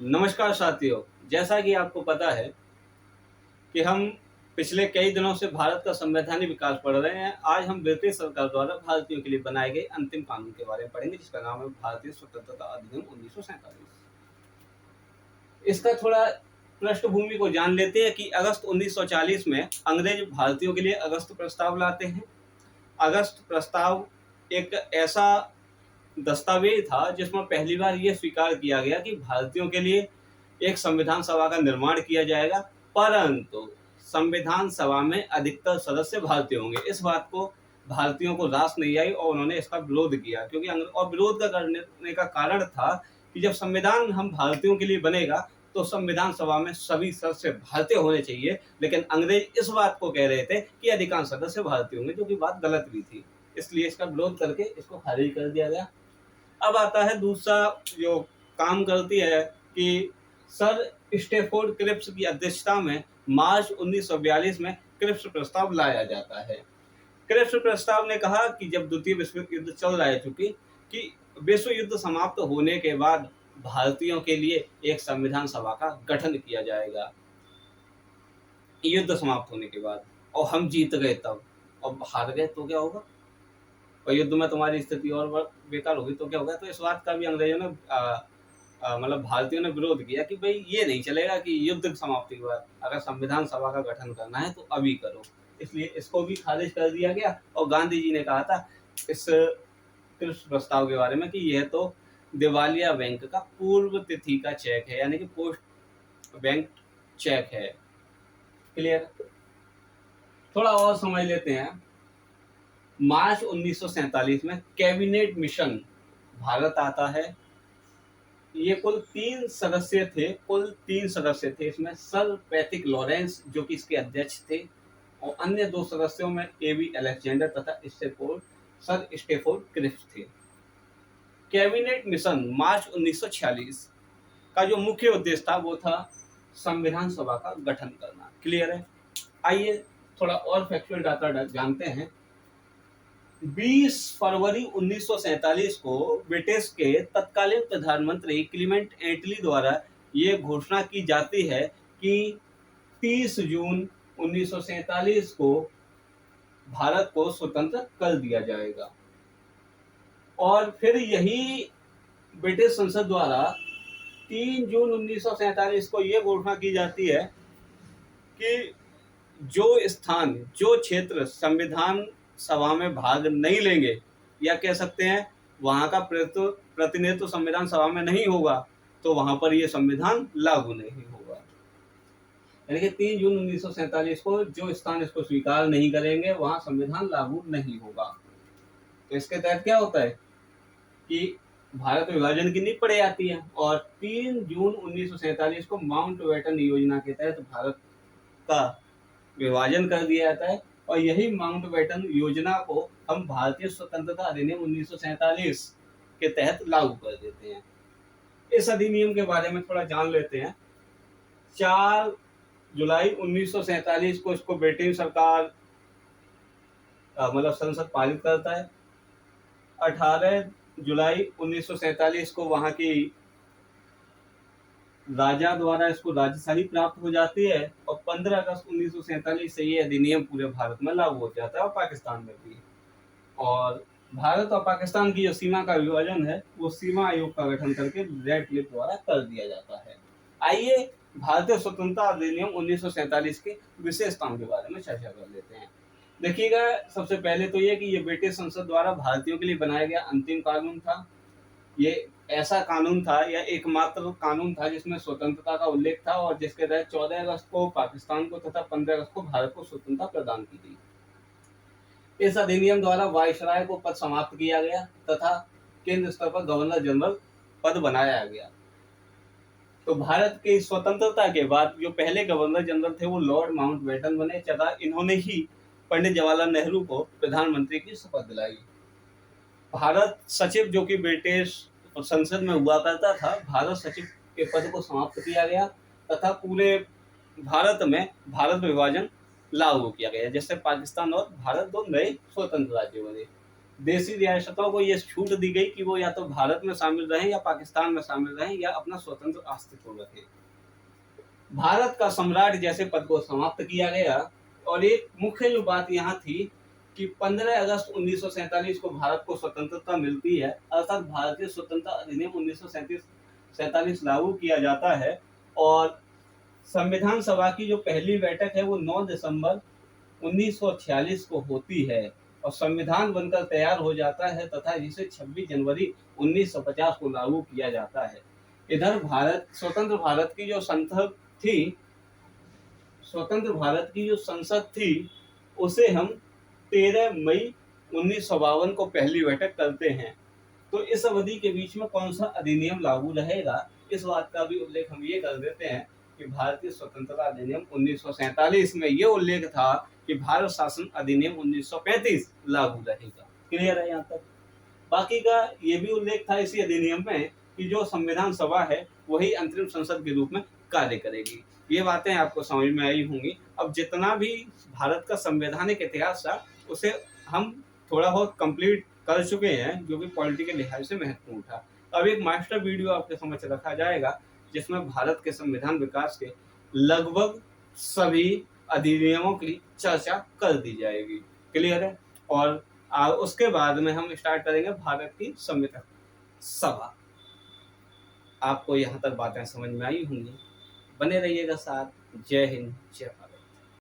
नमस्कार साथियों, जैसा कि आपको पता है कि हम पिछले कई दिनों से भारत का संवैधानिक विकास पढ़ रहे हैं। आज हम ब्रिटिश सरकार द्वारा भारतीयों के लिए बनाए गए अंतिम कानून के बारे में पढ़ेंगे, जिसका नाम है भारतीय स्वतंत्रता अधिनियम 1947। इसका थोड़ा पृष्ठभूमि को जान लेते हैं कि अगस्त 1940 में अंग्रेज भारतीयों के लिए अगस्त प्रस्ताव लाते हैं। अगस्त प्रस्ताव एक ऐसा दस्तावेज था जिसमें पहली बार यह स्वीकार किया गया कि भारतीयों के लिए एक संविधान सभा का निर्माण किया जाएगा, परंतु संविधान सभा में अधिकतर सदस्य भारतीय होंगे। इस बात को भारतीयों को रास नहीं आई और उन्होंने इसका विरोध किया, क्योंकि और विरोध का करने का कारण था कि जब संविधान हम भारतीयों के लिए बनेगा तो संविधान सभा में सभी सदस्य भारतीय होने चाहिए, लेकिन अंग्रेज इस बात को कह रहे थे कि अधिकांश सदस्य भारतीय होंगे, जो कि बात गलत भी थी। इसलिए इसका विरोध करके इसको खारिज कर दिया गया। अब आता है दूसरा जो काम करती है कि सर स्टेफोर्ड क्रिप्स की अध्यक्षता में मार्च 1942 में क्रिप्स प्रस्ताव लाया जाता है। क्रिप्स प्रस्ताव ने कहा कि जब द्वितीय विश्व युद्ध चल रहा है, चूंकि कि विश्व युद्ध समाप्त होने के बाद भारतीयों के लिए एक संविधान सभा का गठन किया जाएगा। युद्ध समाप्त होने के बाद, और हम जीत गए तब, और हार गए तो क्या होगा, और युद्ध में तुम्हारी स्थिति और बेकार होगी तो क्या होगा। तो इस बात का भी अंग्रेजों ने मतलब भारतीयों ने विरोध किया कि भाई ये नहीं चलेगा कि युद्ध समाप्ति के बाद अगर संविधान सभा का गठन करना है तो अभी करो। इसलिए इसको भी खारिज कर दिया गया। और गांधी जी ने कहा था इस प्रस्ताव के बारे में कि यह तो दिवालिया बैंक का पूर्व तिथि का चेक है, यानी कि पोस्ट बैंक चेक है। क्लियर? थोड़ा और समझ लेते हैं। मार्च 1947 में कैबिनेट मिशन भारत आता है। ये कुल तीन सदस्य थे। इसमें सर पैट्रिक लॉरेंस जो कि इसके अध्यक्ष थे, और अन्य दो सदस्यों में एबी अलेक्जेंडर तथा सर स्टेफोर्ड क्रिप्स थे। कैबिनेट मिशन मार्च 1946 का जो मुख्य उद्देश्य था वो था संविधान सभा का गठन करना। क्लियर है? आइए थोड़ा और फैक्चुअल डाटा जानते हैं। 20 फरवरी 1947 को ब्रिटिश के तत्कालीन प्रधानमंत्री क्लीमेंट एटली द्वारा ये घोषणा की जाती है कि 30 जून 1947 को भारत को स्वतंत्र कर दिया जाएगा। और फिर यही ब्रिटिश संसद द्वारा 3 जून 1947 को ये घोषणा की जाती है कि जो क्षेत्र संविधान सभा में भाग नहीं लेंगे, या कह सकते हैं वहां का प्रतिनिधित्व संविधान सभा में नहीं होगा, तो वहां पर यह संविधान लागू नहीं होगा। यानी कि 3 जून 1947 को जो स्थान इसको स्वीकार नहीं करेंगे वहां संविधान लागू नहीं होगा। तो इसके तहत क्या होता है कि भारत विभाजन की नींव पड़ जाती है, और 3 जून 1947 को माउंटबेटन योजना के तहत भारत का विभाजन कर दिया जाता है। और यही माउंटबेटन योजना को हम भारतीय स्वतंत्रता अधिनियम 1947 के तहत लागू कर देते हैं। इस अधिनियम के बारे में थोड़ा जान लेते हैं। 4 जुलाई 1947 को इसको ब्रिटेन सरकार मतलब संसद पारित करता है। 18 जुलाई 1947 को वहां की राजा द्वारा इसको राजशाही प्राप्त हो जाती है, और 15 अगस्त 1947 से ये अधिनियम पूरे भारत में लागू हो जाता है, और पाकिस्तान में भी। और भारत और पाकिस्तान की जो सीमा का विभाजन है वो सीमा आयोग का गठन करके रेड क्लिफ द्वारा कर दिया जाता है। आइए भारतीय स्वतंत्रता अधिनियम 1947 की विशेषताओं के बारे में चर्चा कर लेते हैं। देखिएगा, सबसे पहले तो ये कि ये ब्रिटिश संसद द्वारा भारतीयों के लिए बनाया गया अंतिम कानून था। ये ऐसा कानून था या एकमात्र कानून था जिसमें स्वतंत्रता का उल्लेख था, और जिसके तहत 14 अगस्त को पाकिस्तान को तथा 15 अगस्त को भारत को स्वतंत्रता प्रदान की गई। इस अधिनियम द्वारा वायसराय को पद समाप्त किया गया तथा केंद्र स्तर पर गवर्नर जनरल पद बनाया गया। तो भारत की स्वतंत्रता के बाद जो पहले गवर्नर जनरल थे वो लॉर्ड माउंटबेटन बने, तथा इन्होंने ही पंडित जवाहरलाल नेहरू को प्रधानमंत्री की शपथ दिलाई। भारत सचिव जो कि ब्रिटिश संसद में हुआ करता था, भारत सचिव के पद को समाप्त किया गया तथा पूरे भारत में भारत विभाजन लागू किया गया, जिससे पाकिस्तान और भारत दो नए स्वतंत्र राज्य बने। देशी रियासतों को ये छूट दी गई कि वो या तो भारत में शामिल रहें या पाकिस्तान में शामिल रहें या अपना स्वतंत्र अस्तित्व रखें। भारत का सम्राट जैसे पद को समाप्त किया गया। और एक मुख्य जो बात यहाँ थी कि 15 अगस्त 1947 को भारत को स्वतंत्रता मिलती है, अर्थात भारतीय स्वतंत्रता अधिनियम 1947 लागू किया जाता है। और संविधान सभा की जो पहली बैठक है वो 9 दिसंबर 1946 को होती है और संविधान बनकर तैयार हो जाता है तथा जिसे 26 जनवरी 1950 को लागू किया जाता है। इधर स्वतंत्र भारत की जो संसद थी उसे हम 13 मई 1952 को पहली बैठक करते हैं। तो इस अवधि के बीच में कौन सा अधिनियम लागू रहेगा, इस बात का भी उल्लेख हम ये कर देते हैं कि भारतीय स्वतंत्रता अधिनियम 1947 में ये उल्लेख था कि भारत शासन अधिनियम 1935 लागू रहेगा। क्लियर है यहाँ तक? बाकी का ये भी उल्लेख था इसी अधिनियम में कि जो संविधान सभा है वही अंतरिम संसद के रूप में कार्य करेगी। ये बातें आपको समझ में आई होंगी। अब जितना भी भारत का संवैधानिक इतिहास था उसे हम थोड़ा बहुत कंप्लीट कर चुके हैं, जो कि पॉलिटी के लिहाज से महत्वपूर्ण था। अब एक मास्टर वीडियो आपके समक्ष रखा जाएगा जिसमें भारत के संविधान विकास के लगभग सभी अधिनियमों की चर्चा कर दी जाएगी। क्लियर है? और उसके बाद में हम स्टार्ट करेंगे भारत की संविधान सभा। आपको यहाँ तक बातें समझ में आई होंगी। बने रहिएगा साथ। जय हिंद, जय भारत।